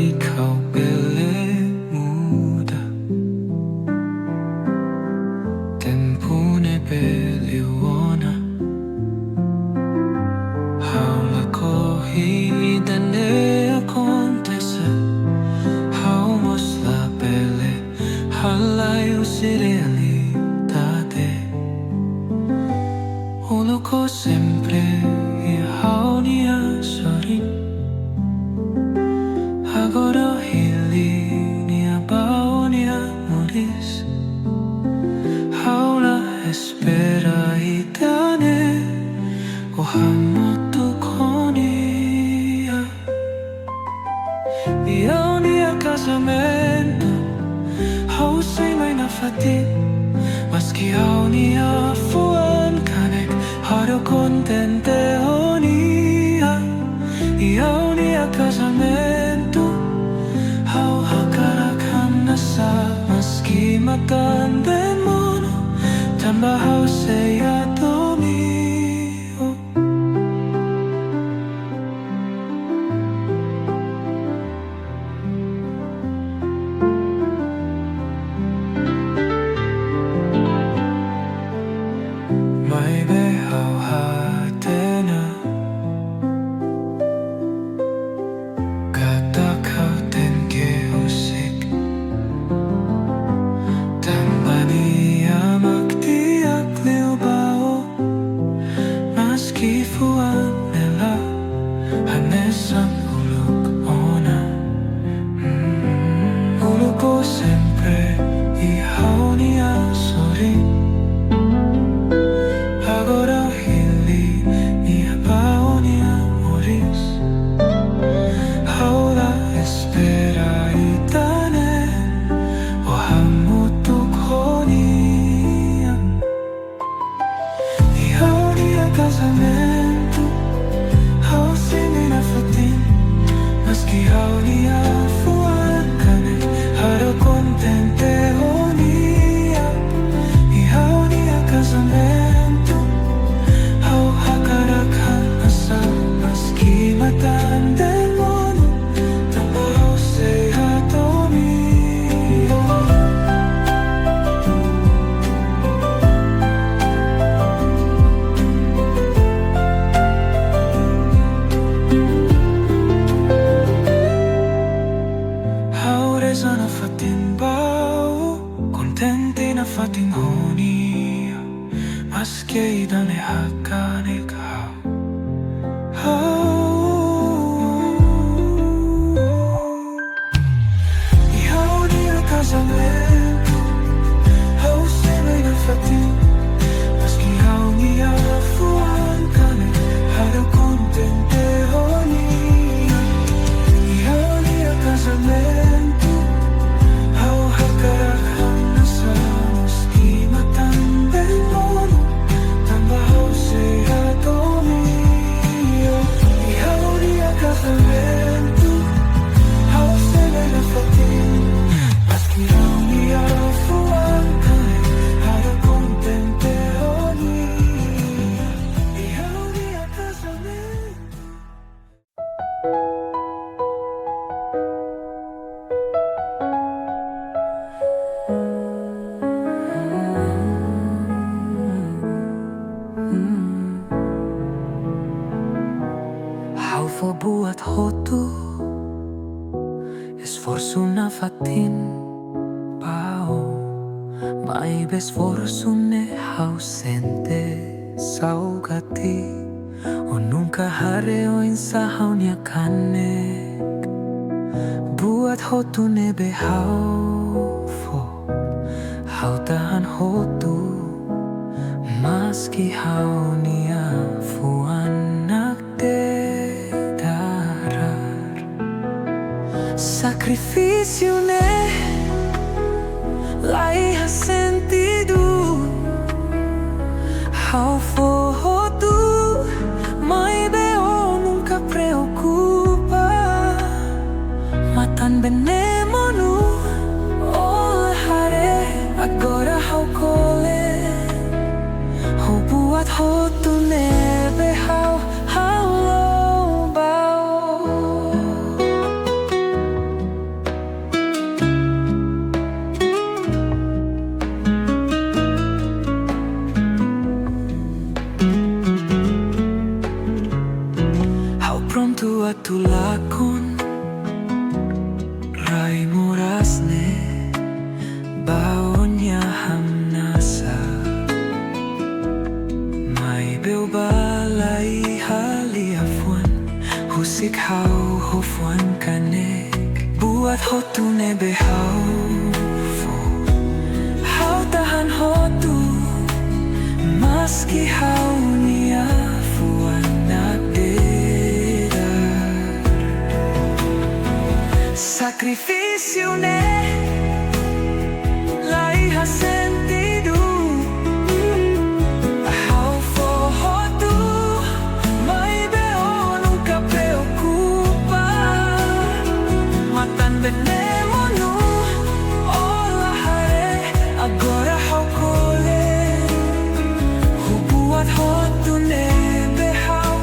ikaw muda. Tempo ne beliona haula corrida ne acontece. Haumos la pele halai realidade. Uluko sempre e haunia sorin. Agora hilia baonia moris. Haula espera itane ohamotu konia. Iaunia casamento hausay may nafatin. Maski haunia fuan kanek haro contente honia. Iaunia casamento hau hakarakan nasa. Maski matanda mono tamba hausay atomio. May behaw hatena katakaw ten keusik. Tambania magtiyak liubao. Maski fuan nila hanesang hulog ona. Hulog ko sempre ihaw niya sorin. Agora hili niya baonia moris. Haula espera itane ohamutuk honia. Ihaw niya casamento hausin inafatin. Maski haw niya fuan kanek haro contente honia. Ihaw niya casamento hau hakarakan asa. Maski matanda mono tamba hausay atomio. Haureza na fatin bao, contente na fatin honia. Maski idane hakanek ihaw niya casamento hausay may nafatin. Maski haw niya fuan kanek haro contente honia. Ihaw niya casamento hau hakarakan nasa. Maski matanda mono tamba hausay atomio. Ihaw niya casamento hausay may nafatin. Maski haw niya fuan kanek haro contente honia. Ihaw niya casamento. Hau buat hotu esforço na fatin pao. May besforço ne ausente saugati. O nunca hare oinsa haunia kanek. Buat hotu ne behau fo hau tahan hotu. Maski haunia fuan nakde darar. Sacrifício ne lai ha sentido. Hau fo hotu mai beo nunca preocupa. Matan benemonu ol hare agora hau cole. Hau buat hotu ne behau hau lo bao. buat hotu nebe hau hau tahan hotu maski hau nia fuan nagdeda sacrifício ne lai ha sentido hau fo hotu mai beo nunca preocupa matan benemo nu ola hare agora hau kole hubuat hotu nebe hau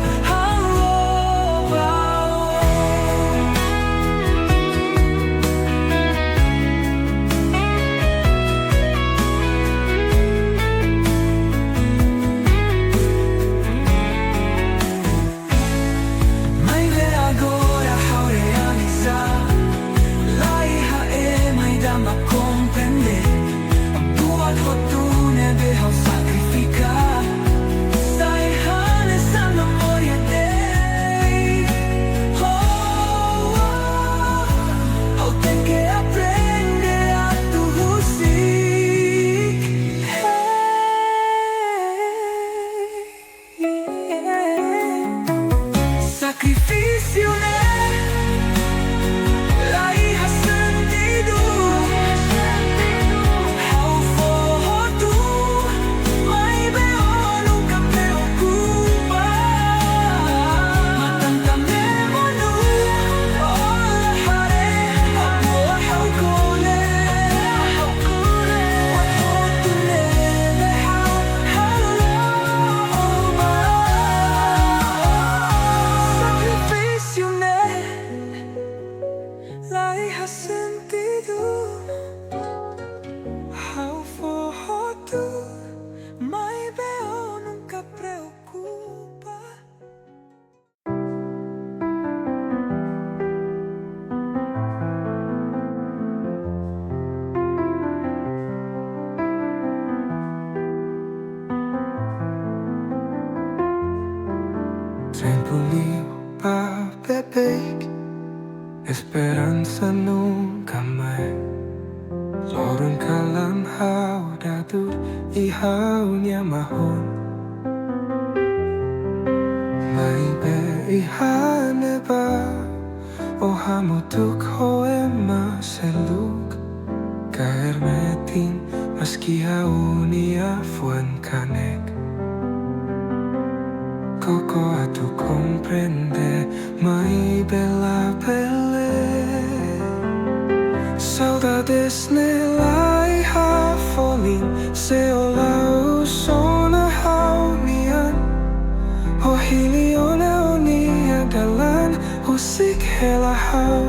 sacrifício né la hija sentido hau foto mai beo nunca preocupa matan tamemo nu ola hare agora hau kole wat hotu nebe hau sacrifício né la hija sentido hau foto mai beo nunca preocupa. Tempo livre para beber, esperança nunca mais. Lorong kalam hau dadur I hau nyamahon. Mai be I haneba o hamutuk hoema seluk. Kaer metin maski hau nia fuan kanek. Coco a tu comprende, mai bella pelle. Saudades nela ha falling, se olau sona hau nian. O hiliona onia dalan, musik hela hau.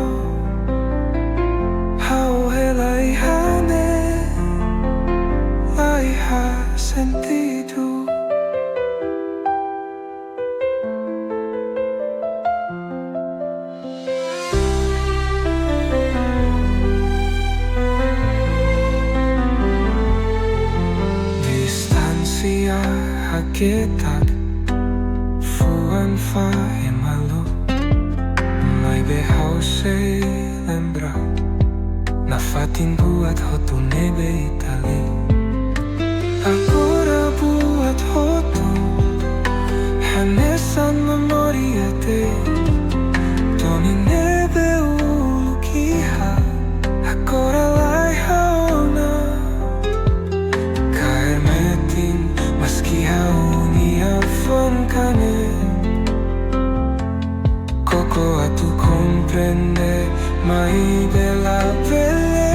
Hau hela ihane, lai ha sentido. Hakitat fuan fa e malu mai behau se lembra na fatin buat hotu nebe Itali agora buat hotu hanesan memoria te domin nebe ulukiha agora lai hauna kaer metin maski hau nia fuan kane Coco a tu comprende mai bella pelle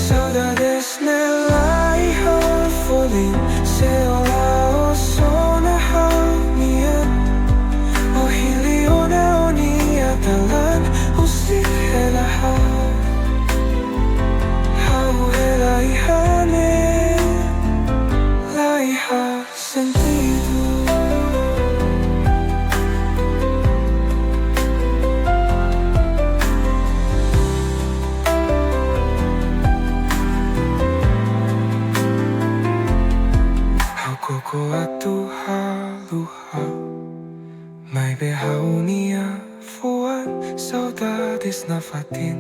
saudades nela hija falling se olao sona hau nian o hiliona onia talan musik hela hau hela ihane la hija sentido. hadis na fatin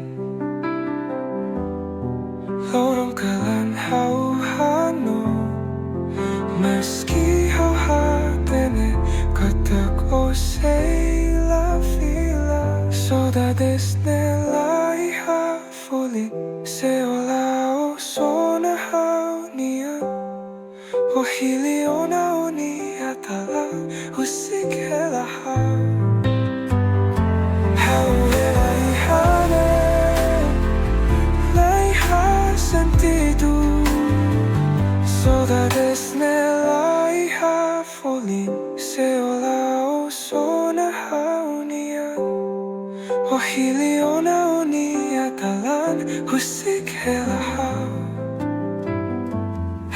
lorong kalan hau hano meski hau hatene katak o sei la fila saudades nela iha fuli se olao sona hau nian o hili ona oni atala musik hela hau sentido saudades nela iha folin se olao sona haunian o hili ona oni atalan musik hela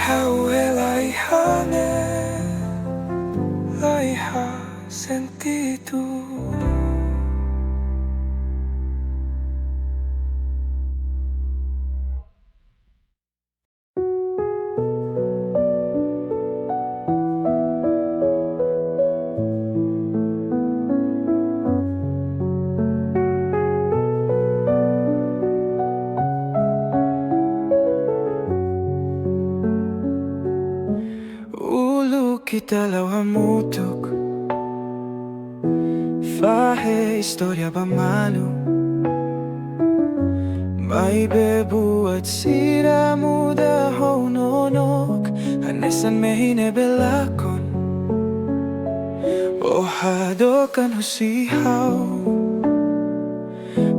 hau ela ihane la iha sentido. Kita lawa mutuk fahe istória bamalu mai bebuat sira muda hononok hanesan mehine belakon ohadokan husihau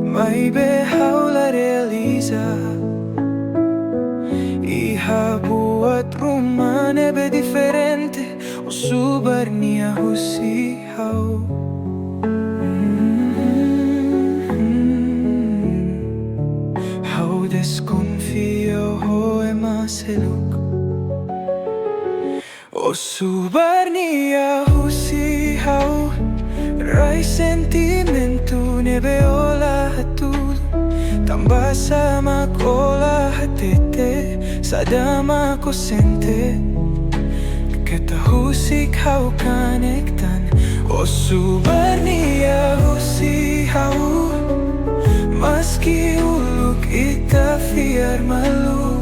mai behau la realiza iha buat rumah nebe diferente o subarnia husihau hau desconfio hoe maseluk o subarnia husihau rai sentimentu nebe ola tudo tambah sama kola hatete sadama ko sente Kita husik hau kanektan o subarnia husihau maski uluk ita fiar malu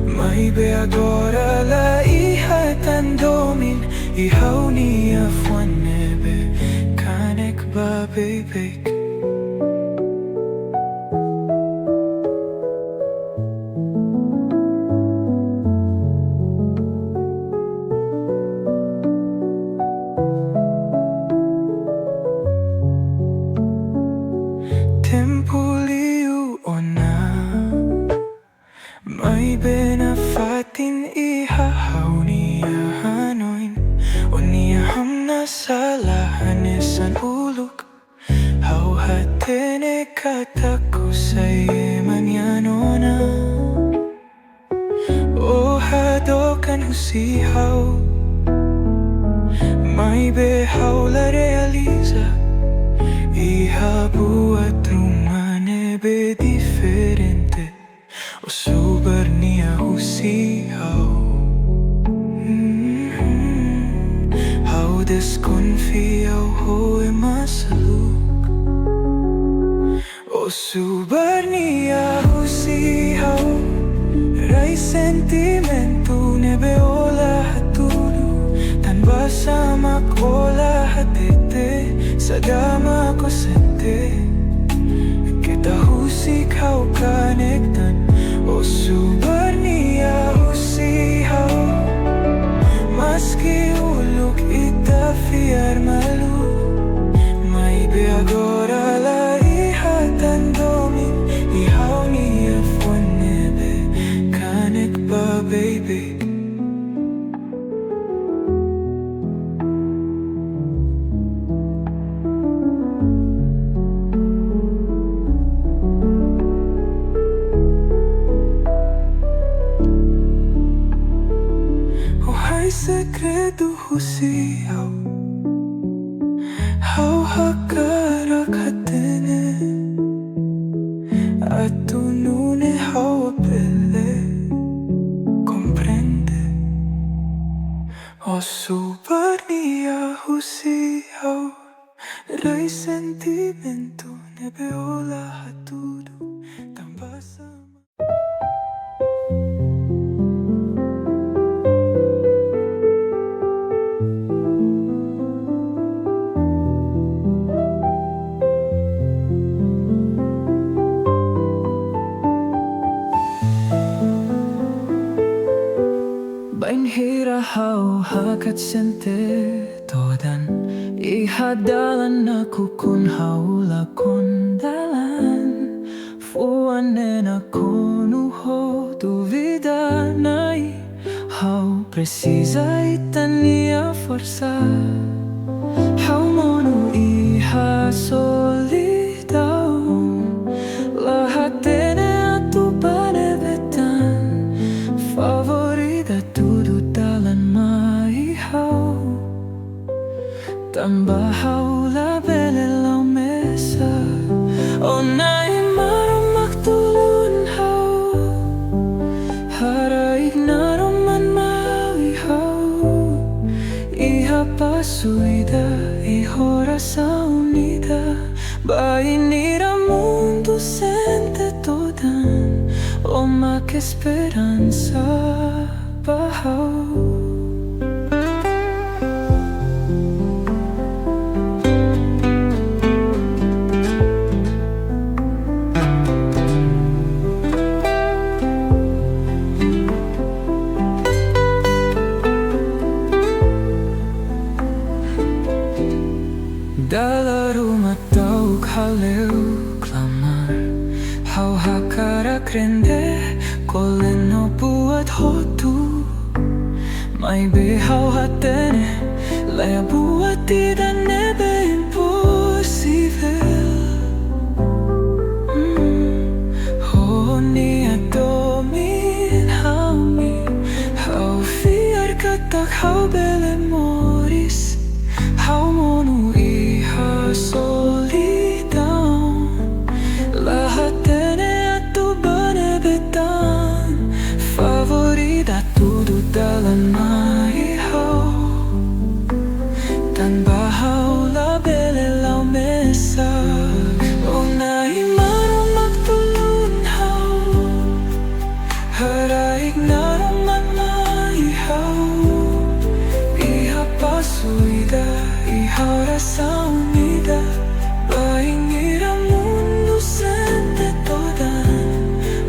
mai be agora la iha tan domin ihau nia fuan nebe kanek ba bebek benafatin iha haunia hanoin onia hamna salah hanesan uluk hau hatene kataku saye manyanona o hadokan husihau mai behau la realiza iha buat rumah nebe diferente o subarnia husihau hau desconfio hoe masaluk o subarnia husihau rai sentimentu nebe ola tudo tan basama kola hatete sadama ko sente kita husik hau kanektan o subarnia husihau maski uluk ita fiar malu mai be agora la iha tan domin ihau nia fuan nebe kanek ba baby segredo husihau hau hakarak hatene atunune hau pele comprende o subarnia husihau rai sentimentu nebe ola lahat tudo tambah sama. Bain hirahau hakat sente todan ihadalan aku kun haula kondalan fuanen aku nuho duvida nai hau precisa itania força hau monu iha solidão lahat tene atu panebetan favorita tudo dalan maihau tambah haula belelau mesa onai marom maktulun hau haraig naroman maihau iha pasuida ihora saunida bainira mundo sente todan oma que esperança bahau. Dalam rumah tahu kalau klamar hau hakara krende koleno buat hotu mai be hau hatene laya buat tidak nebe impossible ho nia domin hau fiar katak hau bele moris hau monu iha solidão lahat tene atu banebetan favorita tudo dalan maihau tanpa haula belelau mesa onai marom maktulun hau haraig naroman maihau iha pasuida ihora saunida baingira mundo sente todan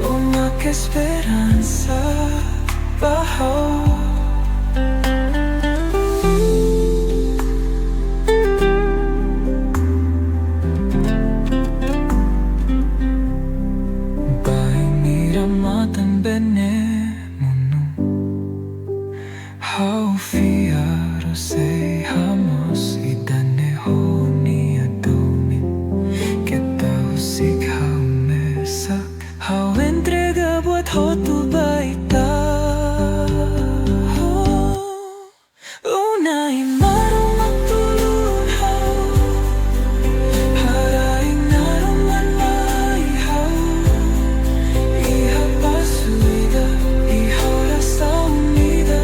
uma que esperança bahau. Baingira matan bene munu hau fiaro sei hamos idane honi domin que tausik hau mesak hau entrega buat hotu baita unai marom maktulun hau haraing naroman maihau iha pasuida ihora saunida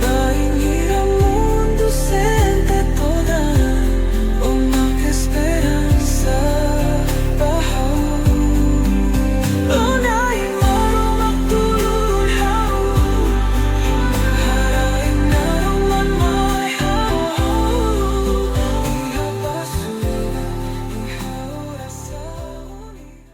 baingira mundo sente todan uma que esperança bahau unai marom maktulun hau haraing naroman maihau iha pasuida ihora saunida.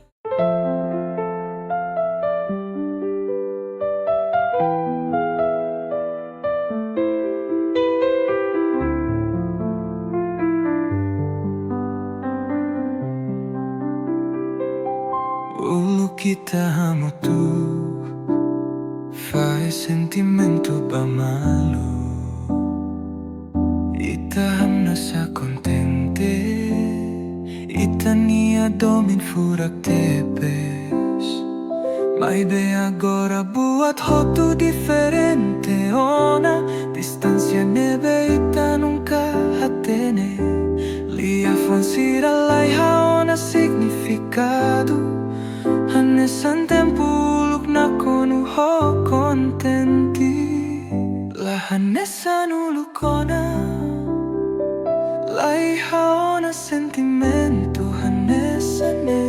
Ulu kita hamutu faz sentimento bamalu ita hamnasa contente ita nia domin furak tepes mai be agora buat hotu diferente ona distancia nebe ita nunca hatene lia fansira laiha ona significado hanesan tempo luk na konu ho contenti la hanesan ulukona laiha ona sentimento hanesane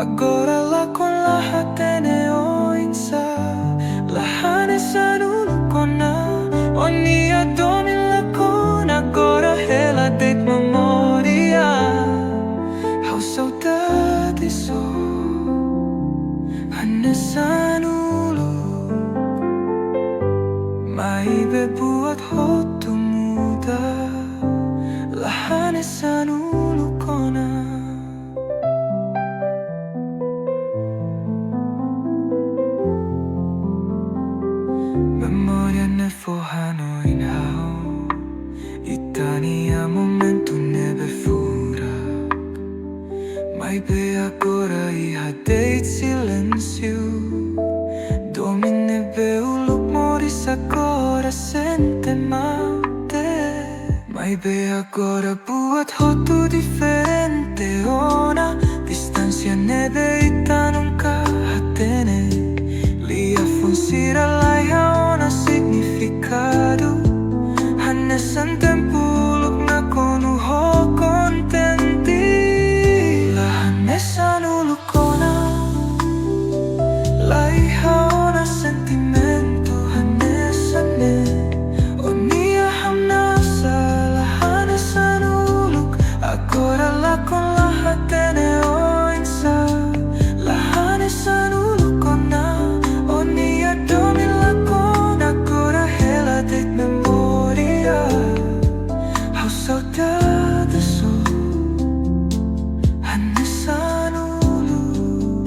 Agora con lahat oinsa, lahane sa ulo ko na. O niya domin lakon, agora hela det memoria. How saudade so, hanesan ulo. Maibebuat hotu muda, lahane sa ulo ko na. Memoria ne forrano in hao, Itania momento nebe furak. Mai be agora ihadeit silêncio. Domin nebe uluk moris agora sente mate. Mai be agora buat hotu diferente. Ona distancia nebe ita nunca hatene. Lia funsira laia ona significado. Hanesan tempo luk na konu ho contenti. La hanesan uluk kona. Laiha ona sentimentu hanesane. Onia hamnasa la hanesan uluk. Agora la con la hatene oinsa. La hanesan uluk kona. Onia domin la con agora hela det memoria. How saudade so, hanesan uluk.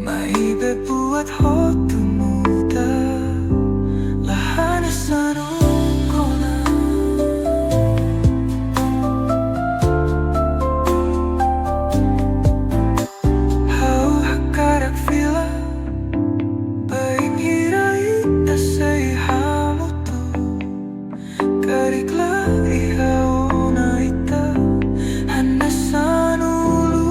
Maibebuat hotu muda, la hanesan uluk kona. How hakarak fila, baing hira ita say hamutu. Karikla iha ona ita, hanesan uluk.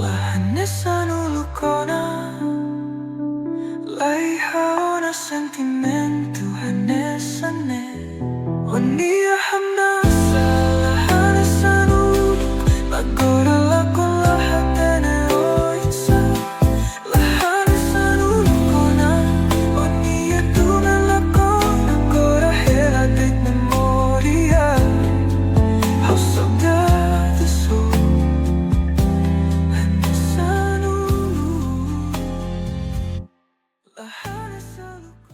La hanesan uluk kona. Laiha ona sentimentu hanesane. Onia hamnasa la hanesan uluk. Agora la con la hatene oinsa. La hanesan uluk kona. Onia domin la con agora hela det memoria. How saudade so, hanesan uluk. La hanesan uluk.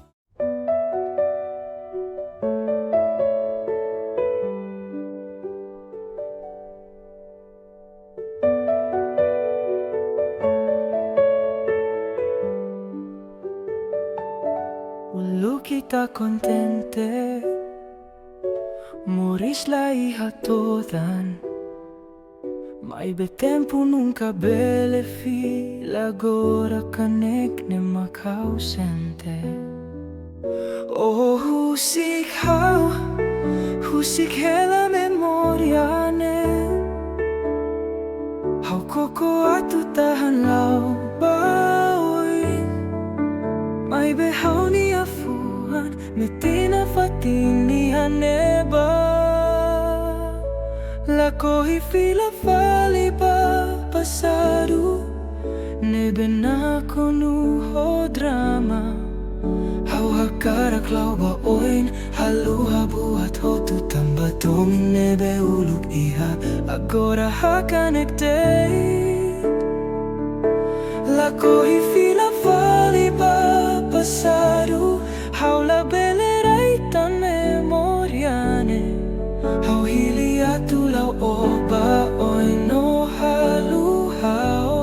Ulu kita contente, moris la hija todan. Mai be tempo nunca bele fila, agora canek ne macau sente. Oh, husik hela memoria ne. How koko atu tahan lau baoin. Mai be hau ni afuan, metina fatini haneba. La cohi fila fali pa pasado. Nebe na konu ho drama. Hau hakarak lau ba oin. Haluha buat hotu tamba domin nebe uluk iha. Agora hakanek date. La cohi fila fali pa pasado. Hau la beleraitan memoriane. Hau hili atu lau oba oin no haluhao.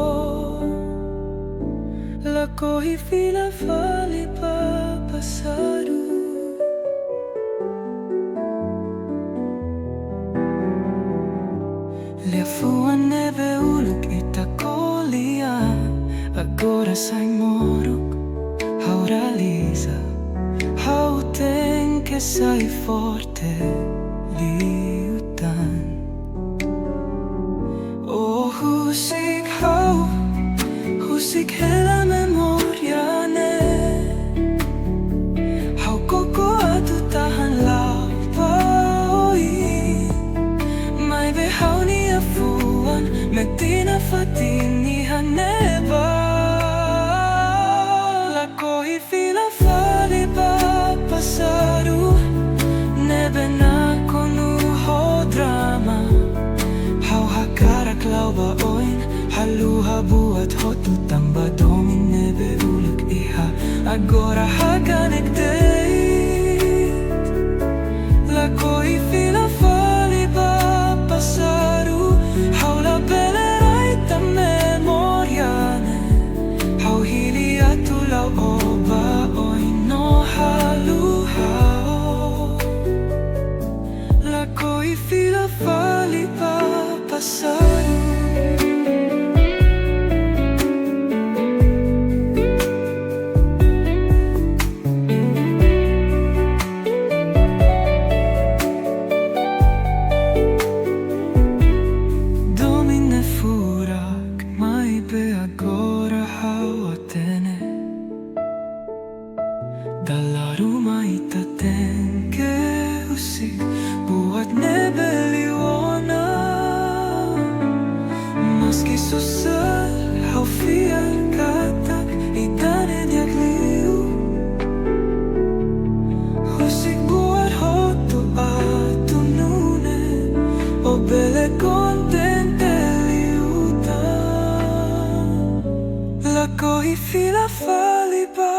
La cohi fila fali pa pasado. Le fua neve uluk ita kolia. Agora sai moruk. Hau realiza. Hau ten que sai forte. Liutan. Oh, husik hela memoria ne. Hau koko atu tahan lau paoi. Mai haluha buat hotu tambah domin nebe uluk iha agora haganek dei la koi fila fali ba pasaru haula belerai ta memoriane hau hili atulau oba oino haluha la koi fila fali ba pasaru. Dalla rumah itaten ke usik buat nebeliwona. Meski susah hau fiar katak idane diak liu usik buat hotu atu nune o bele contente liuta la coi fila fali ba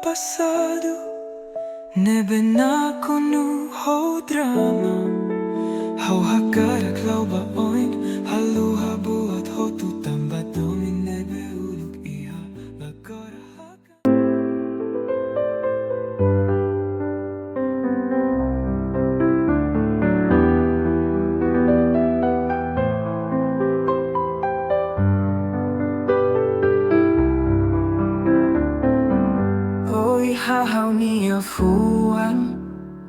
passado nebe na konu hau drama hau hakarak lau ba oin haluha buat hotu tambah domin nebe uluk iha la kora haka. Oi hahau nia fuan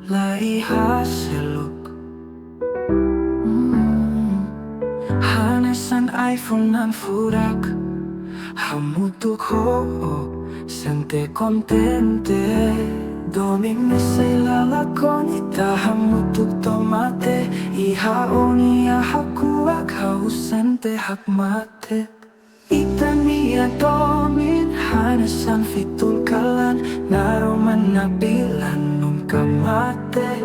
lai haseluk Hanesan iPhone nan furak hamutuk ho sente contente domin sei lalakon ita hamutuk tomate iha onia hakuak hau sente hakmate Itania domin hanesan fitun kalan naroman nabilan nung kamate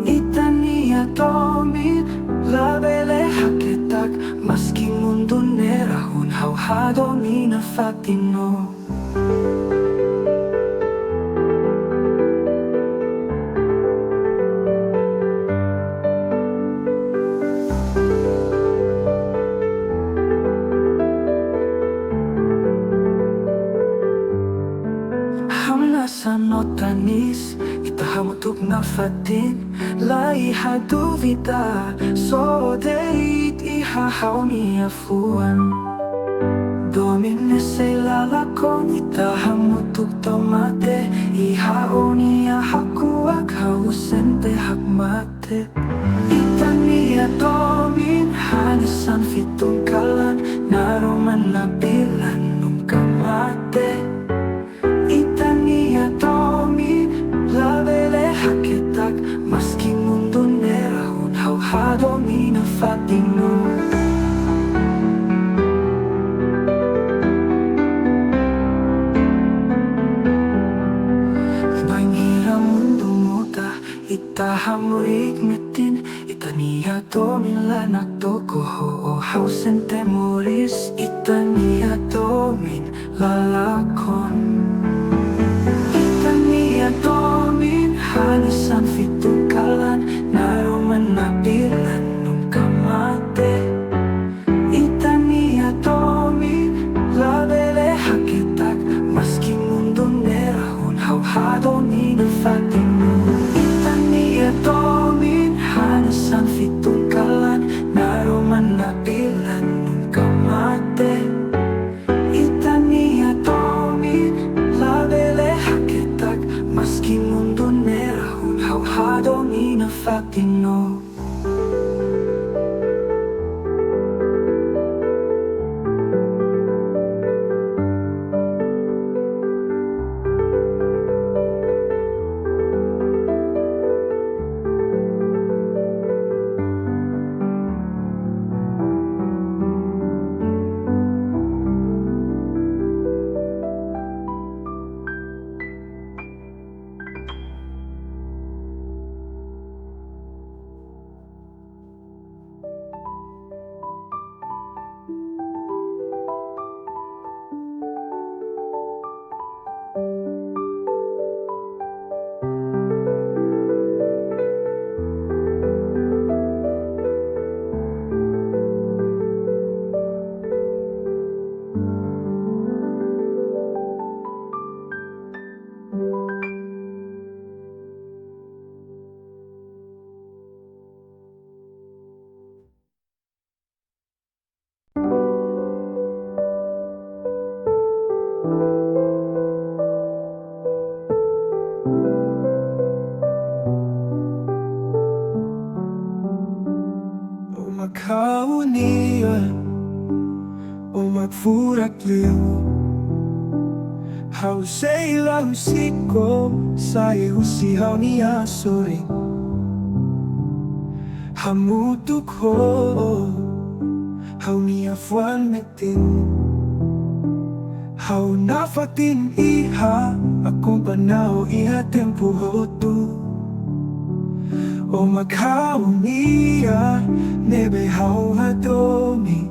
Itania domin labele haketak maski mundo nerahun hau hadomina fatino Sanotanis ita hamutuk na fatin lai haduvita so deit iha hauni afuan domin sei lalakon ita hamutuk tomate iha onia hakuak hau sente hakmate Itania domin hanesan fitun kalan naroman nabilan nung kamate Itania domin labele haketak maski mundo nerahun hau hadomina fatino Bangira mundo muda ita hamurik metin Itania domin lanak toko ho hau sente moris Itania domin lalakon Domin hanesan fitun kalan naroman nabilan nung kamate Itania domin labele haketak maski mundo nerahun hau hadomina fatino Itania domin hanesan fitun kalan naroman nabilan nung kamate Itania domin labele haketak maski mundo nerahun hau hadomina fatino nian o magfurak liu. Hau sei la musiko sai husi hau nia soring. Hamutuk ho hau nia fuan metin. Hau nafatin iha akong panao iha tempo hotu. O maghau niya nebe hau hadomi.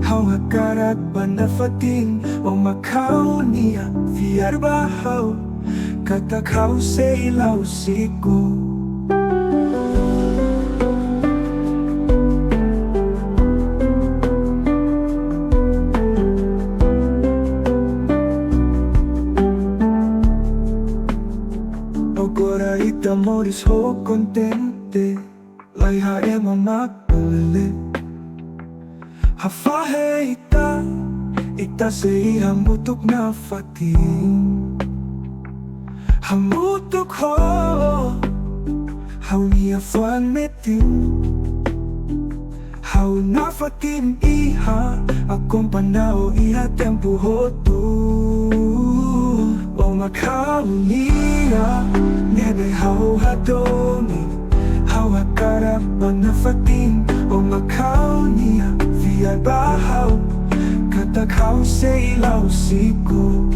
Hau hakarat panafatin o maghau niya fiar bahau katak hau sei lau siku. Moris ho contente lai ha ema makpele hafahe ita sei hamutuk na fatin hamutuk ho hau nia fuan metin hau na fatin iha akong panao iha tempo hotu o maghau nia nebe hau hadomi hau hakarap panafatin o maghau nia fiar bahau katak hau sei lau siku.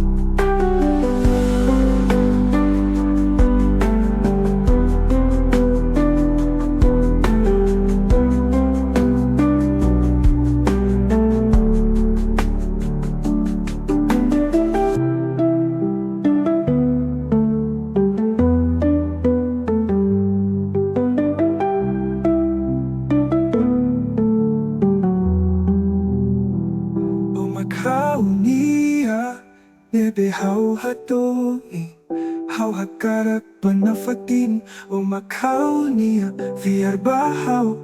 Nebe hau hadomi hau hakarap panafatin o maghau nia fiar bahau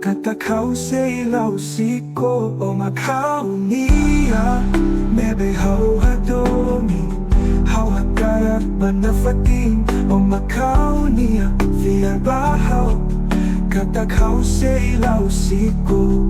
katak hau sei lau siko. O maghau nia nebe hau hadomi hau hakarap panafatin o maghau nia fiar bahau katak hau sei lau siko.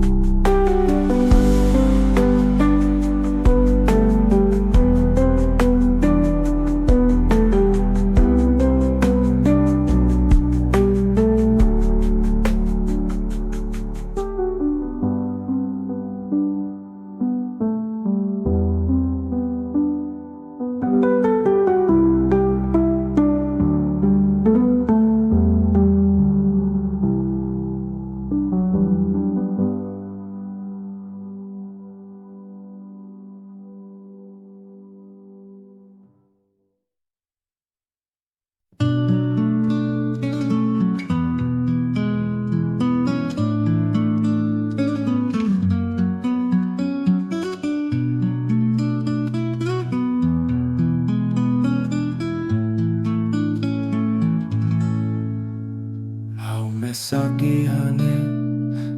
Sakihane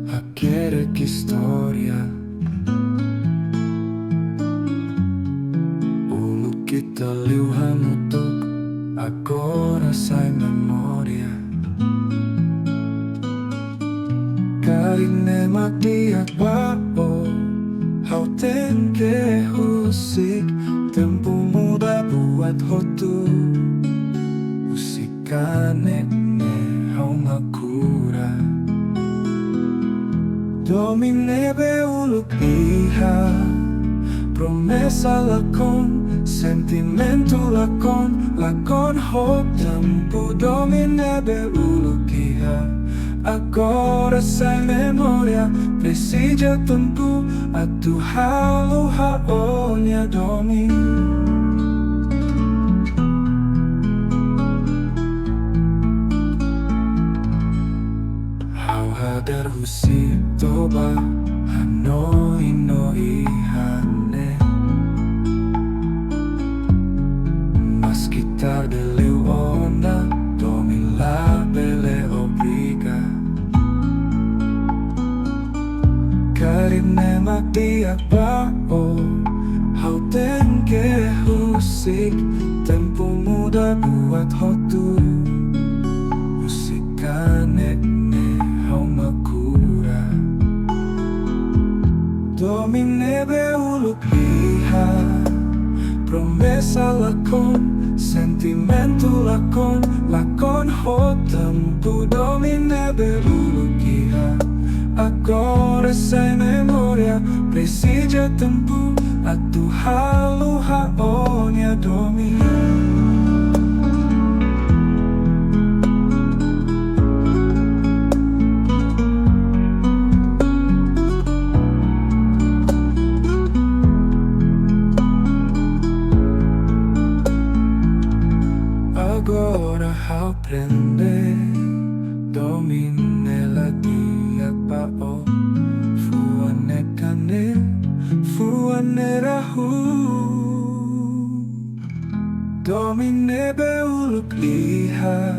hakerek istória ulu kita liu hamutuk agora sai memória karine matiak babo hau tem que husik tempo muda buat hotu usikane hau makura DOMIN nebe uluk iha promesa lakon sentimentu lakon ho tempo DOMIN nebe uluk iha agora sai memória precisa tempo atu hau haonya DOMIN. Hadar husi toba hanoi no ihane mas kita deliu ona DOMIN la bele obriga karine matiak bao hau ten que husik tempo muda buat hotu usikane hau makura promesa lakon, sentimentu lakon tempo domine beulukiha. Agora sem memória, precisa tempo, a tu halu haonia domina. Agora aprender domine la dia pao fuane kanil fuane rahu domine beuluk liha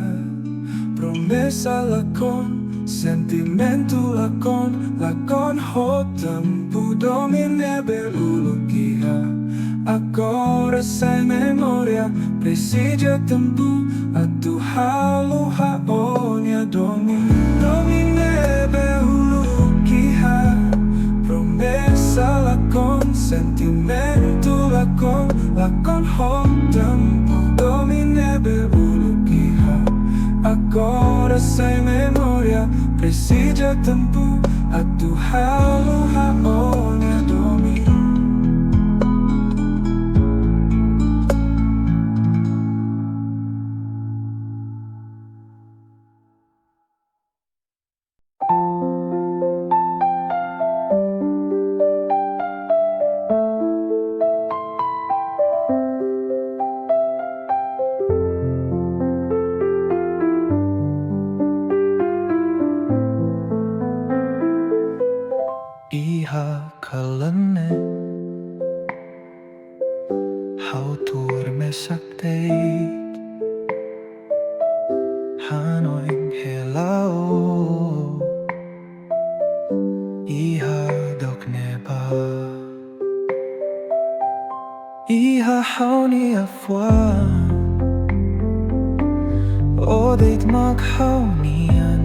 promesa lakon sentimentu lakon tempo domine beuluk liha. Agora sem memória, precisa tempo, a tu halu haonia domine beulukiha. Promesa lakon, sentimentu lakon tempo domine beulukiha. Agora sem memória, precisa tempo, a tu halu haonia domine. Iha kalane hautur mesaktei hanoing helao iha dokneba iha hauni afwa odeit mag haunian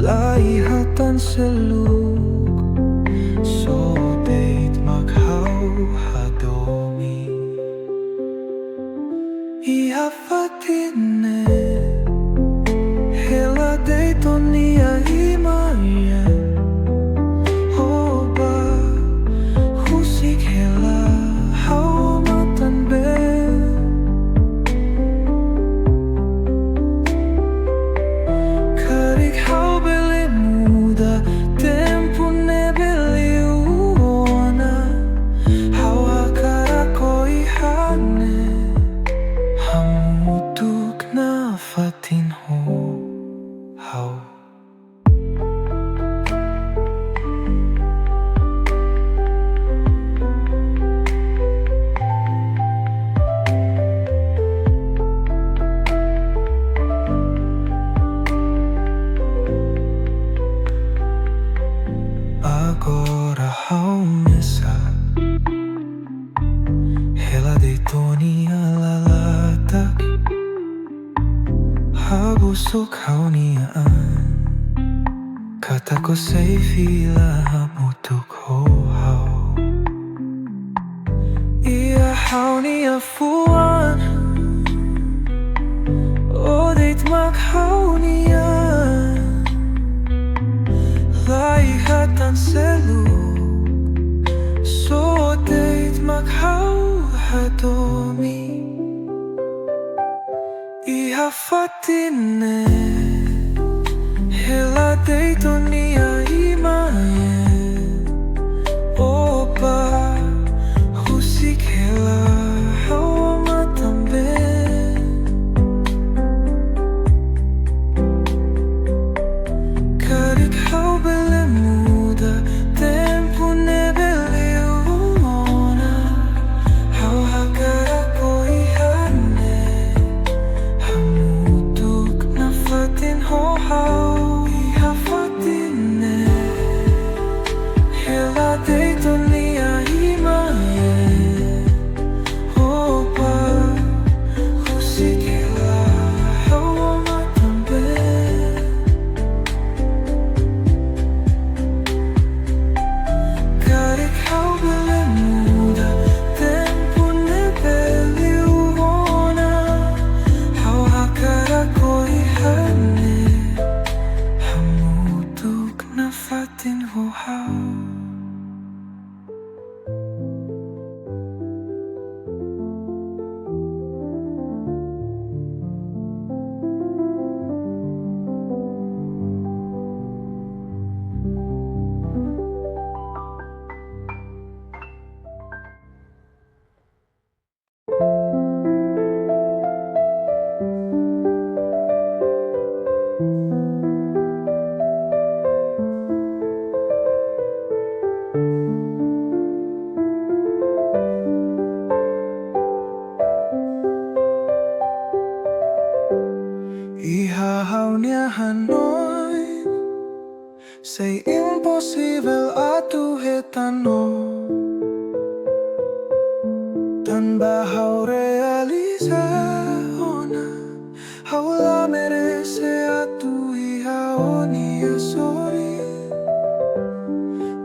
laihatan seluk so deit maghau hadomi iha fatine hela deitonia imaya oba husik hela hau matan be karik hau tempo nebeliuona hawa karakoi hane hamutuk na fatin ho hau. Agora haumesa hela deitonia lalatak habusuk hauniaan kataku seifila hamutuk ho hau ia haunia fuan odeit mag haunian laihatan seluk so deit maghau hadomi iha fatine hela deitonia imaye oba husik hela hawa matambe karik hau belemuda tempo nebeliuona hau hakarakoi hane hamutuk na fatin ho hau iha fatin Ihahau nia Hanoi, say impossible atu hetano, tan bahau realiza ona, haula merece atu ihao nia sorry.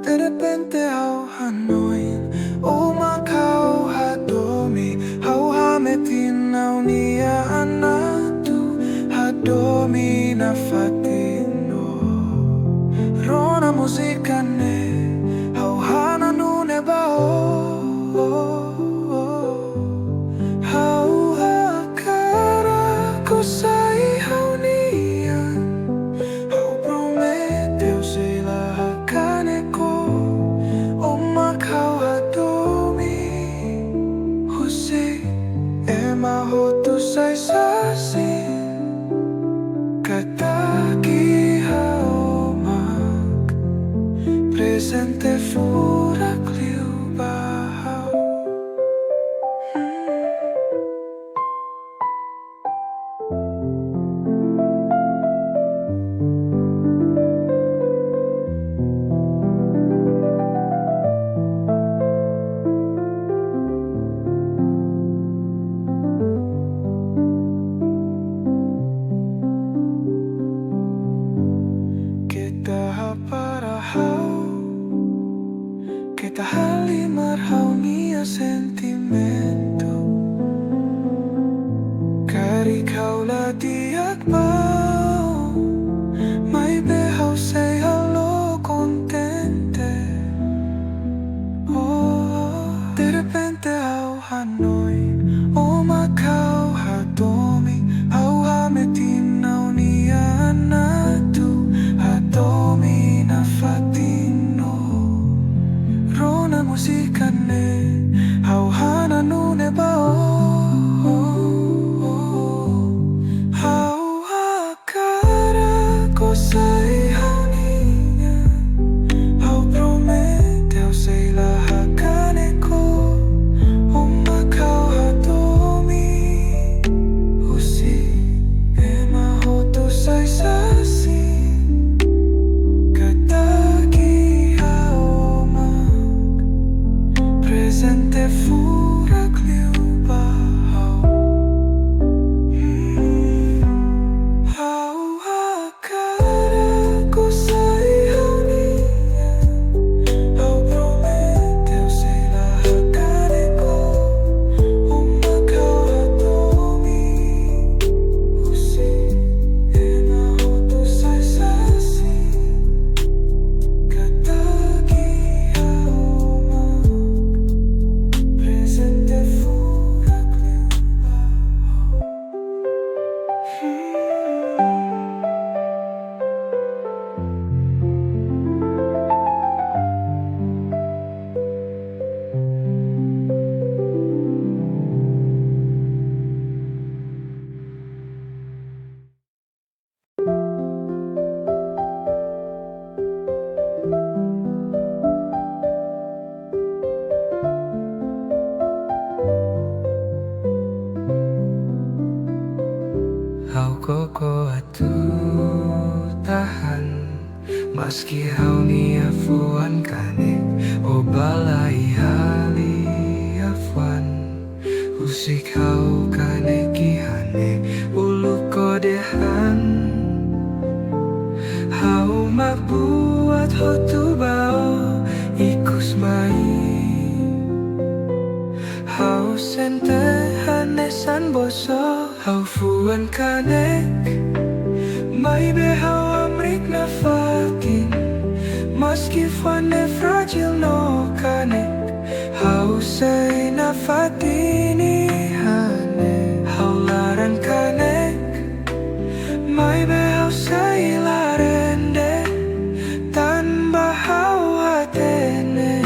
De repente hau Hanoi, o Macau hadomi, hau hametinau nia anatu, hadomi na fatino. Rona muzika ne, hau hananu ne bao, hau hakara kusai hau nian, hau prometeu sei la hakaneko, o Macau hadomi, husi ema hotu sai sasi, kataki haomak, presente furak liu bahau. Kita parahau, kita halimar hau nia sentimentu, kari kau la diak bau, mai behau say hello contente. Oh, de repente hau Hanoi, o Macau hadomi, hau hametinau nia anatu, hadomi na fatino. Rona muzika ne, hau hananu ne bao, hau hakara kosai hau nian, hau prometeu sei la hakaneko, o Macau hadomi, husi ema hotu sai sasi, kataki haomak, presente furak liu bahau. Hau hakara kusai hau nian, hau prometeu sei la hakaneko, o Macau hadomi, husi ema hotu sai sasi, kataki haomak, presente furak liu bahau. Hau koko atu tahan, maski hau nia fuan kanek, o balai hali afwan, usik hau kaneki hane, ulu kodehan. Hau mabuat hotu bao, ikus mai, hau sente hanesan boso, hau fuan kanek, mai be hau amrik na fatin, maski fane fragile no kanek, hau say na fatini hane, hau laran kanek, mai be hau say larende, tan bahau hatene,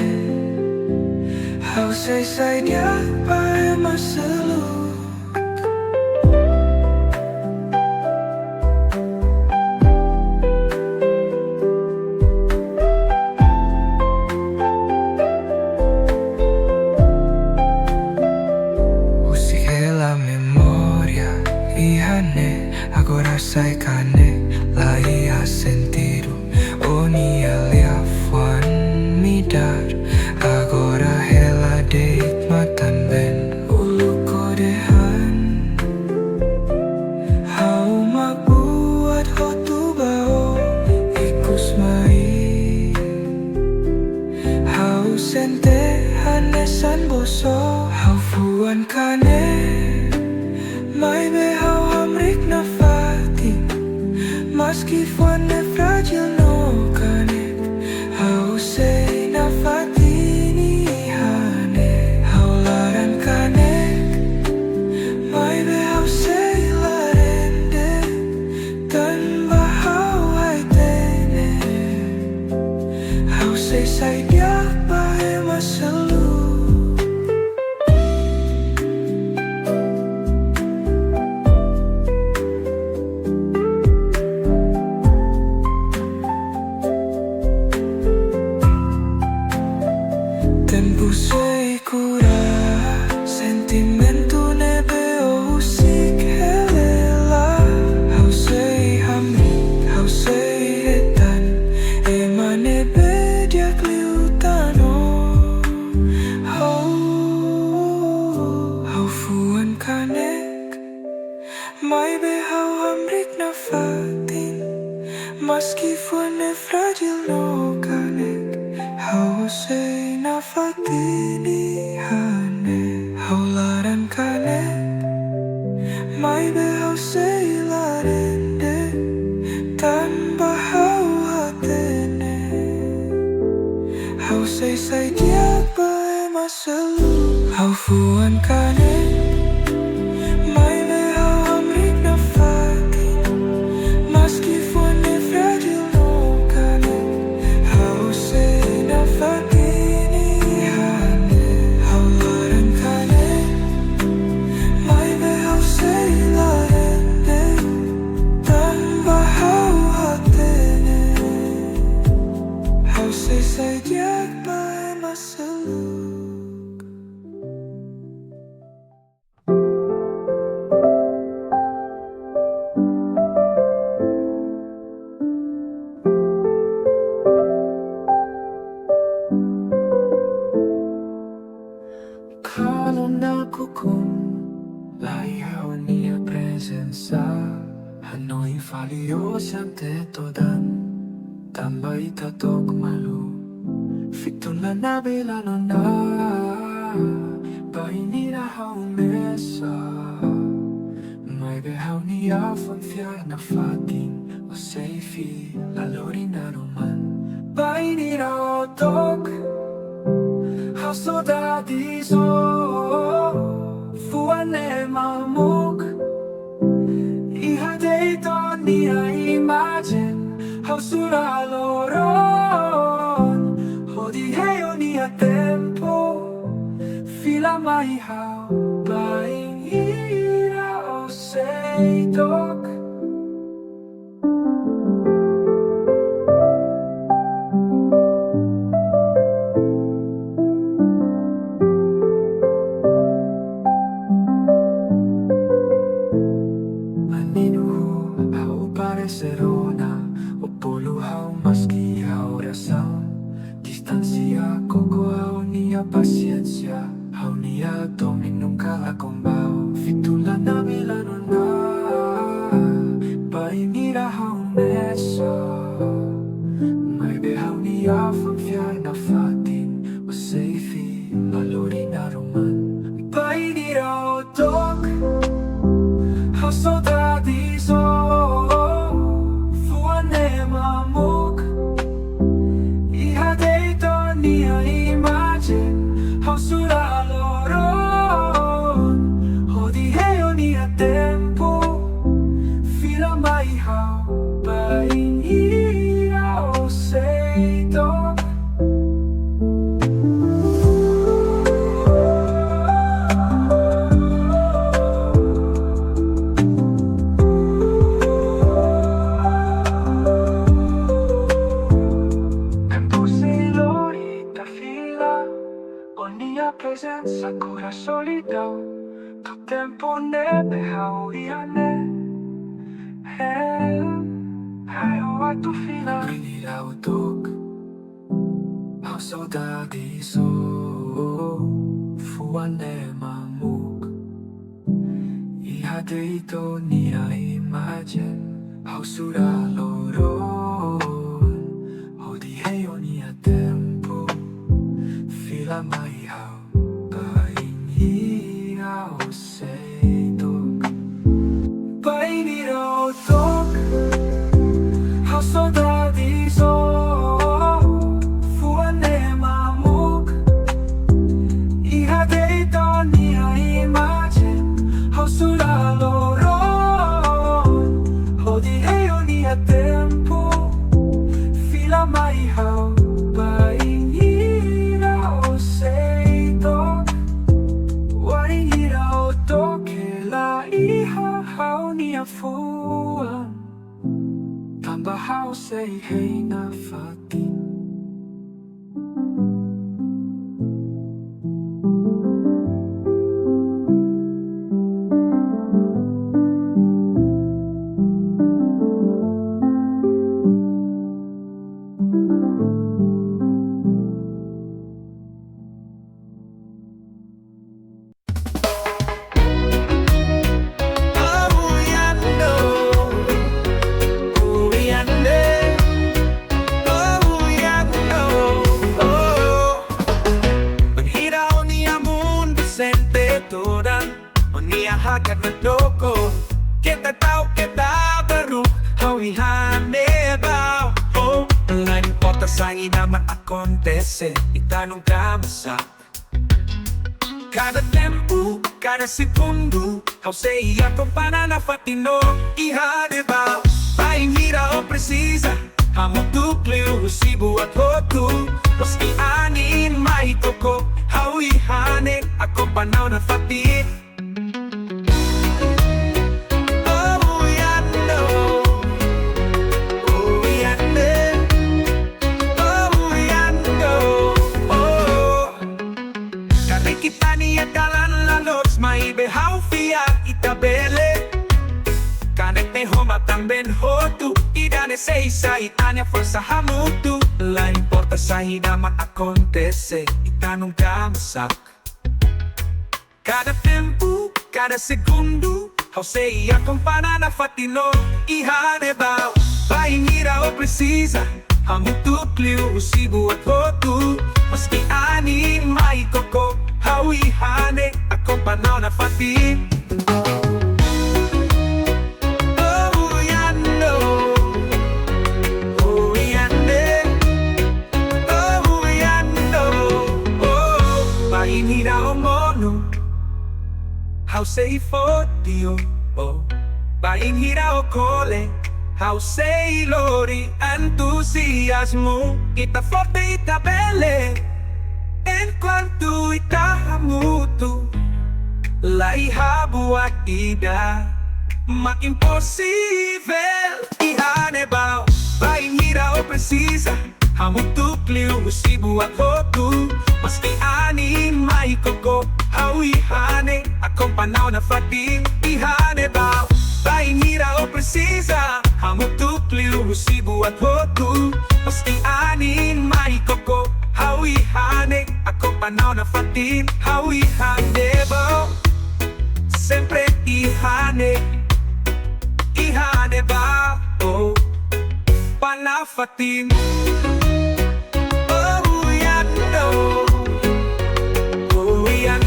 hau say dia pai maselu. ihane, agora sai cane, lai ha sentido, oni alia fuan midar, agora hela deit matan ben, ulu kodehan, hau magbuat hotu bao, ikus mai, hau sente hanesan boso, hau fuan kane. Mai behau hamrik na fatin, maski fuane fragile no kanek, hau sei na fatini hane, hau laran kanek. Mai behau sei larende, tan bahau hai tene, hau sei sai diak bae masalu. Tempo sei cura, sentimentu nebe musik helela. Hau sei hamri, hau sei etan, ema nebe diak liutano. Hau fuan kanek, mai be hau hamrik na fatin, maski fuane fragile no kanek, hau sei na fatini hane, hau laran kanek. Mai be hau sei larende, tanpa hau hatene, hau sei sai diak bae masalu. Hau fuan kanek, mai be hau hamrik na fatin, maski fuane fragile no kanek, hau sei na fatini hane, hau laran kanek. Mai be hau sei larende, tanpa hau hatene, hau sei sai diak bae masalu. Kalau nakukum laihaw niya presensa, Hanoi falio siyante todan, tambay tatok malu, fitun la nabilano na, bainira haw mesa. May behaw niya fanfiar na fatin, o seifi lalori na roman, bainira otok. Hau saudades, fuane mamuk, ihadei nia imagem, hau loroloron, hodiheo nia tempo, fila mai hau baing ira o seitok. Serona, o polo hau maski hau rasaun, distancia koko hau nia paciencia, hau nia domin nunca la combao, fitula na milano na, bainira hau mesa. Mai be hau nia fanfiar na fatin, o seifi lalori na roman, bainira o tok, hau saudades, mamuk, ihadei nia imagem, hau loroloron, hodiheo nia tempo, fila mai hau bain ira o seitok. tradisaun fuane mamuk ihadito niya imagine how loroloron how diheyo niya tempo fila maihaw painhiraw seitok painhiraw tok how tradisaun fuane mamuk ihadito niya imagine how loroloron how diheyo niya tempo fila maihaw painhiraw seitok wainhiraw tok kela ihahaw niya fuan tambahaw say hey na fatin hagat na doko kita tao kita baru hawihan nebaw oh la importa sa naman acontece itanong ka masa cada tempo cada segundo how say ako pananafatino ihanebaw painhira o precisa hamok tukleo resibo at hotu maski anin maitoko hawihanin ako panaw na fatit How fiat itabele kanek te homatang ben hotu idane seisa itanya forsa hamutu la importa sa hinaman acontece itanong ka masak cada tempo cada segundo how say akong pananafatino ihanebaw pahingira o precisa hamutu kliu usibu at hotu maski anin maikoko hawihane akong panaw na fatin oh yan no oh yan ne oh yan no oh pahinira o mono how say for dio oh pahinira o kole how say lori entusiasmo ita forte ita belle en cuanto itahamutu la ihabuat ida ma-impossível ihanebaw painhira o precisa hamutu kliu usibu at hotu maski anin maikoko hawihane akong panaw na fatin ihanebaw painhira o precisa hamutu kliu usibu at hotu maski anin maikoko hawihane ako panaw na fatin hawihane ba sempre ihane ba oh panafatin oh yan no oh yan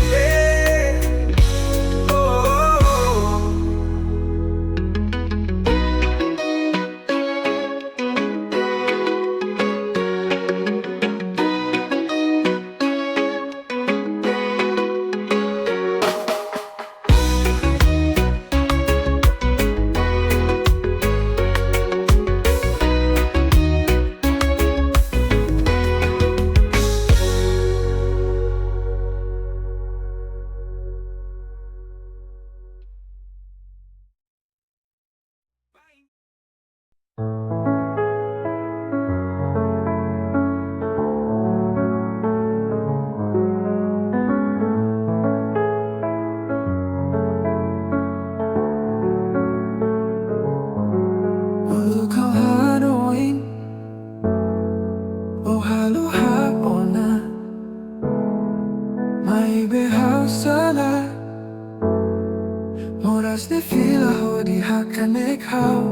kanek hau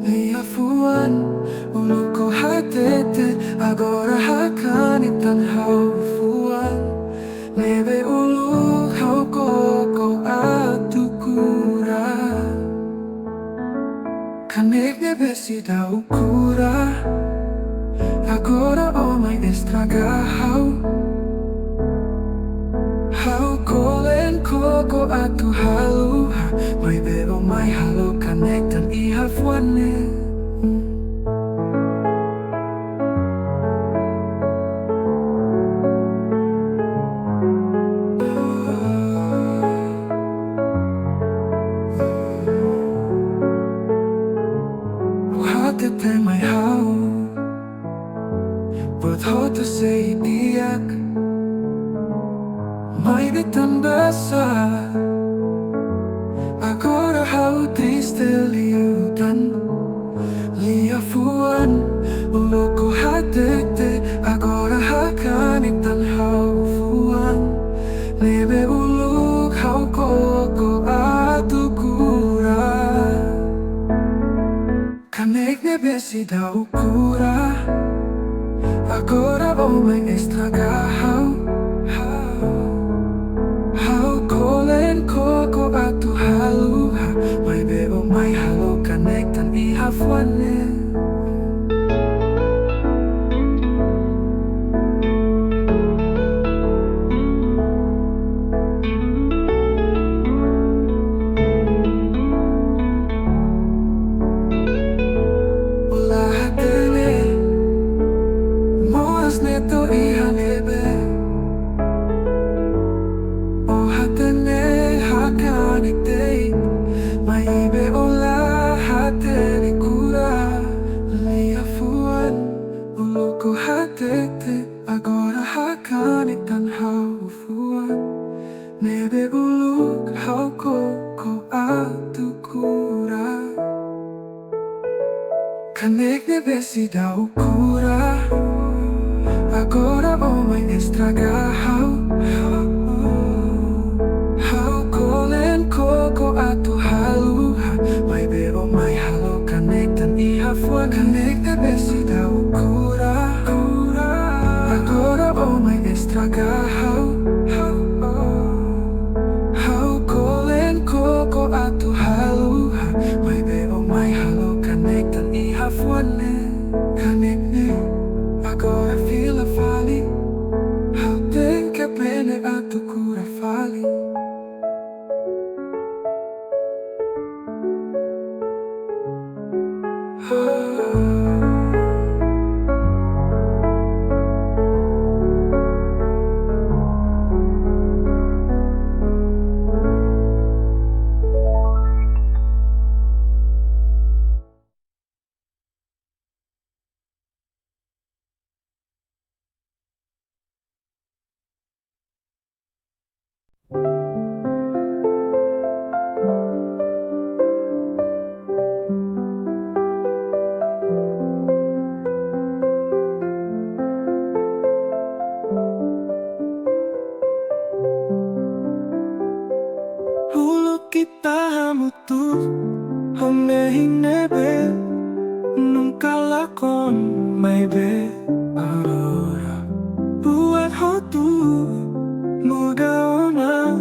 Lia fuan ulu ko hatete agora hakanitan hau fuan Nebe ulu hau koko atukura Kanek nebe sida ukura Agora omai estraga hau Hau kolen koko atu haluha Mai bebo mai halo kanek dan iha fuane Uhate mai hau Buat hoto sei biak Mai bitan besar Agora hau triste liutan Lia fuan Uloko hatete Agora hakanitan hau fuan Nebe uluk hau koko atukura Kanek nebe sida ukura Agora omai estraga hau Hau kolen koko atu haluha Mai bebo mai halo kanek tan iha fuane Agora hakanitan hau fuan Nebe uluk hau koko atukura Kanek nebe sida ukura Agora omai estraga hau Hau kolen koko atu haluha Mai bebo mai halo kanek dan iha fuan Kanek nebe sida ukura Agora omai estraga hau Hau kolen koko atu haluha Mai bebo mai halo kanek dan iha fuane Kanek ne agora fila fali Hau ten ke pene atu kura fali Nunca lakon may be aurora Buat hotu muda ona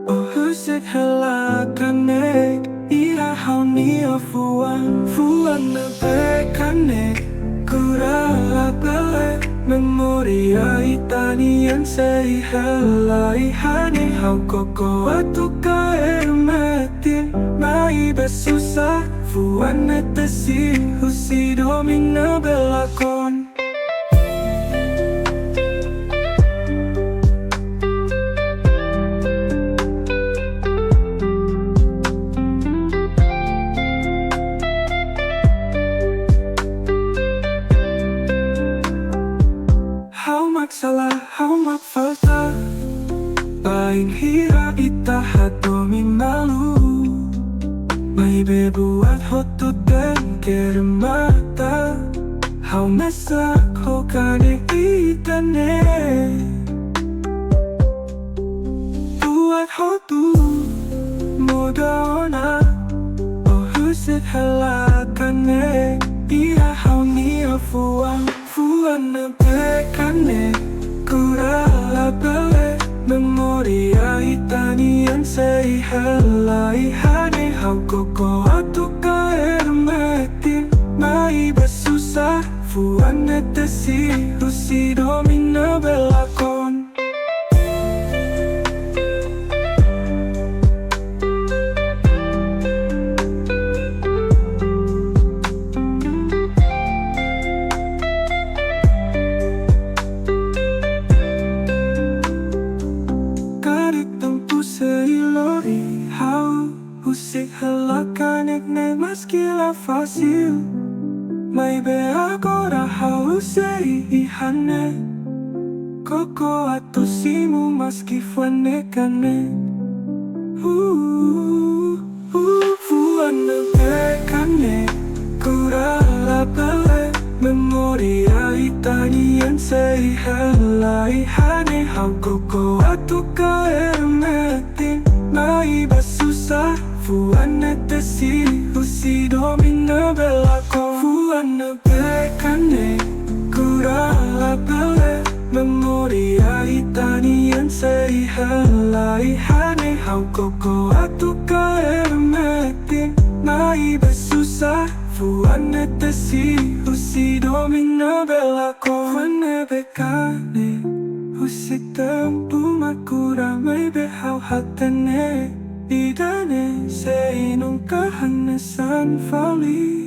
Oh husik hela kanek Iha hau nia fuan Fuan na be kanek Kura pele Memoria itanian sei hela Ihane hau koko atu kae metin Mai besusah Fuan netesi husi DOMIN na belakon Hau mak salah, hau mak falta Paing hira itahat DOMIN malu Mai bebuat hotu dan kermata Hau masak ho kane itane Buat hotu muda ona Oh husit halakane Ia haunia fuan na bekane Kurala bele memoria itanian sei halai hane hau koko atuka ermetin mai besusah fuan netesi husi domina belakon Musik halakanek ne maskila fasil Mai be agora hausei ihane Koko atusimu maski fuanekane Fuane bekane Kurala bele memoria itanian sei halai hane Hau koko atuka ermetin Mai basusah fuane tesi husi domina belako Fuane bekane kurala bele memoria itanian sei halai hane Hau koko atuka ermetin mai besusah fuane tesi husi domina belako Fuane bekane husi tempu makura mai behau hatene Idane sei nunca hanesan fali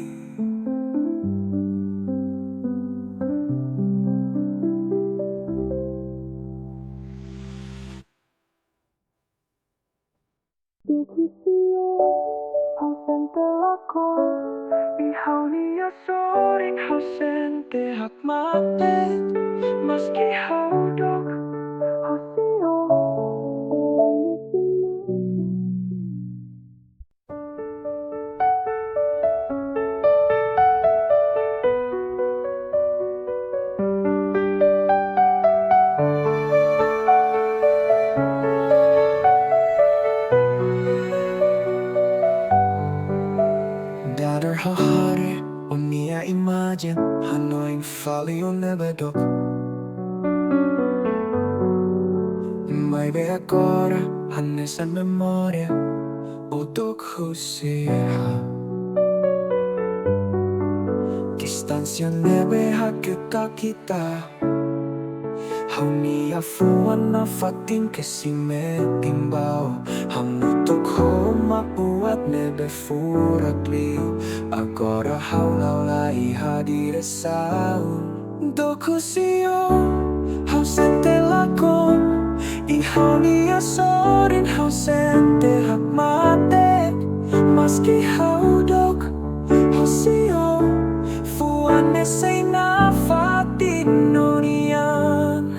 Dukusio ausente lakon Ihaunia sorin hausente hak mate Maski haudok hausio Dader hahare unia imagine Hanoin fali unebedok Mai be agora hanesan memoria Udok husiha Distancia nebe hakita kita Haunia fuan na fatin kesime timbao Hamutok homa buat nebe furak liu Agora haulau lai hadiresaun Dokusio hausente lakon Ihaunia sorin hausente hak mate Maski haudok hausio Fuane sei na fatin nonian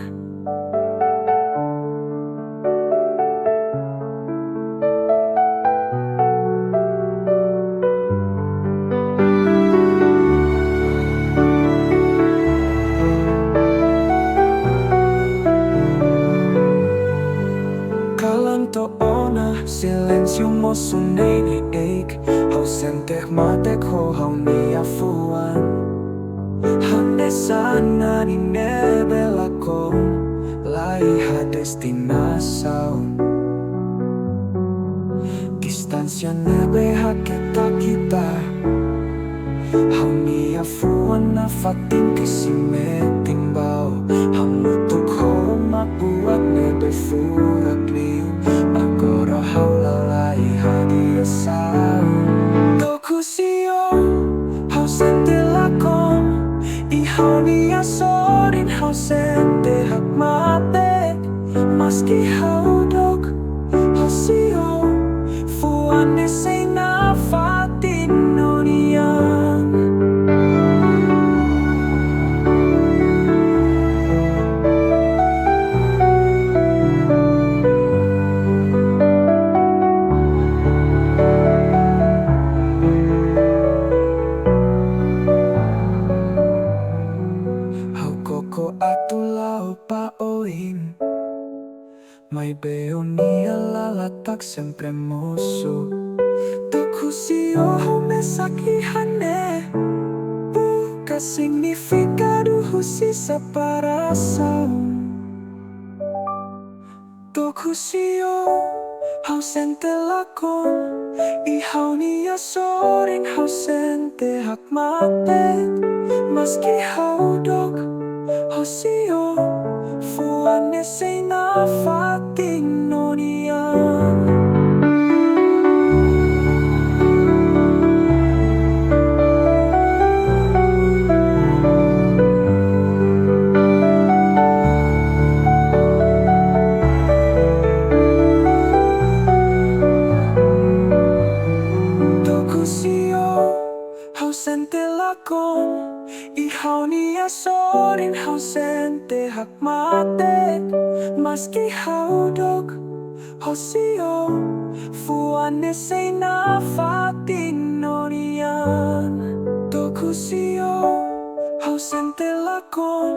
Kalanto ona silencio mosunei eik Ausente matek ho haunia fuan Hanesan nani nebelakon Laiha destinasaun Distancia nebe hakita kita Haunia fuan na fatin kesime timbao Hamutuk homa buat nebe furak liu Agora haulalai hadiasaun Dokusio hausente lakon Ihaunia sorin hausente hak mate Maski haudok hausio Fuane sei na fatin nonian Atulau pa oin Mai beonia lalatak sempre moso Dokusio homesa sakihane buka significado sa paração. Tokusio ausente lakon ihaw niya soring ausente hakmate maski haudok hosio fuane say na fatin no nian. Ausente lakon ihaw niya sorin ausente hakmate maski haudok hosio fuane say na fatin no nian. Tokusio ausente lakon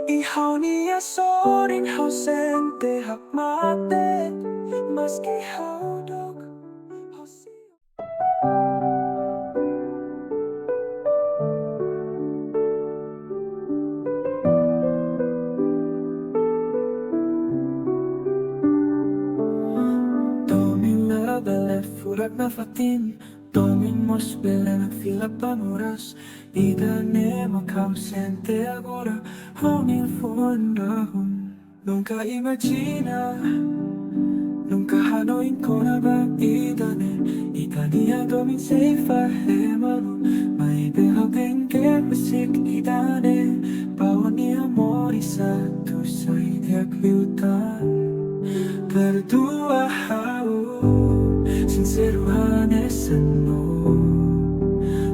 ihaw niya sorin ausente hakmate maski haudok hosio. Furak na fatin, domin mos bele na fila panuras. Ida ne makausente agora, honil fuandahon. Nunca imagina, nunca hanoin kona ba ida niya domin seifa hemalun. May behal tengke musik ida ne, bawa niya moris satu saidiak liutan. Berdua sincero hanesano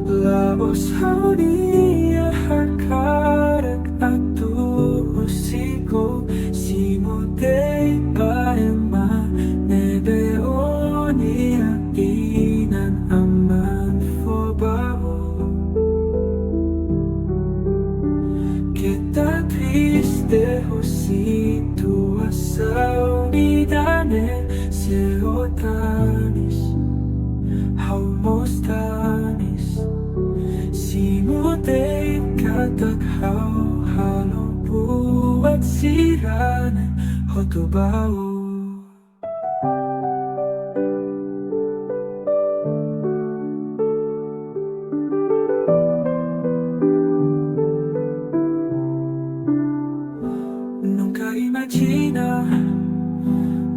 Laos haunia hakarak atu musiko simutei paema nebe onia inan aman fobao. Kita triste situação idane seotanis haumostanis simutei katak halo buat sirane hotobao. Nunca imagina,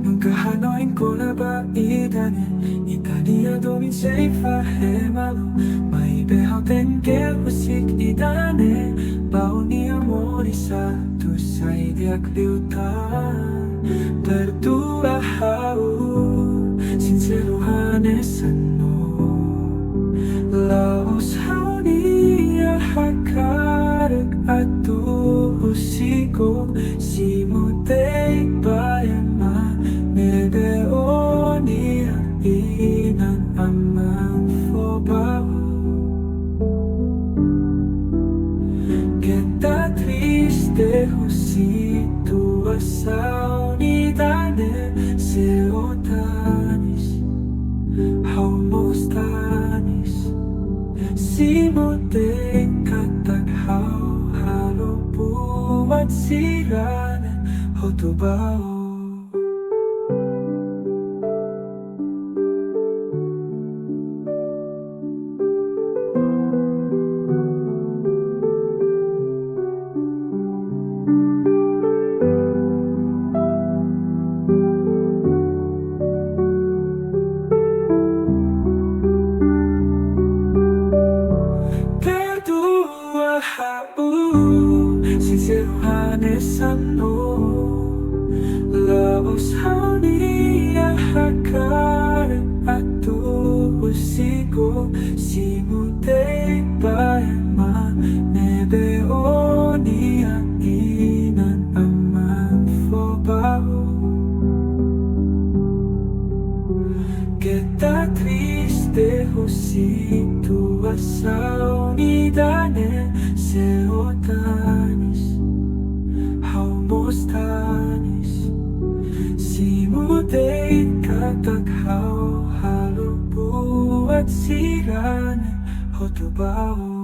nunca hanoin kona ba idane Italia domin seifa hemalo May behal tengke musik idane Bau niya moris satu saidiak liutan. Berdua sincero hanesano Laos haunia hakarak atu musiko simutei paema nebe onia inan aman fobao. Kita triste situação idane seotanis haumostanis simutei katak halo buat sirane hotobao. Sincero hanesano Laos haunia hakarak atu musiko simutei paema nebe onia inan aman fobao. Kita triste situação idane seotanis haumostanis simutei katak halo buat sirane ho tu bau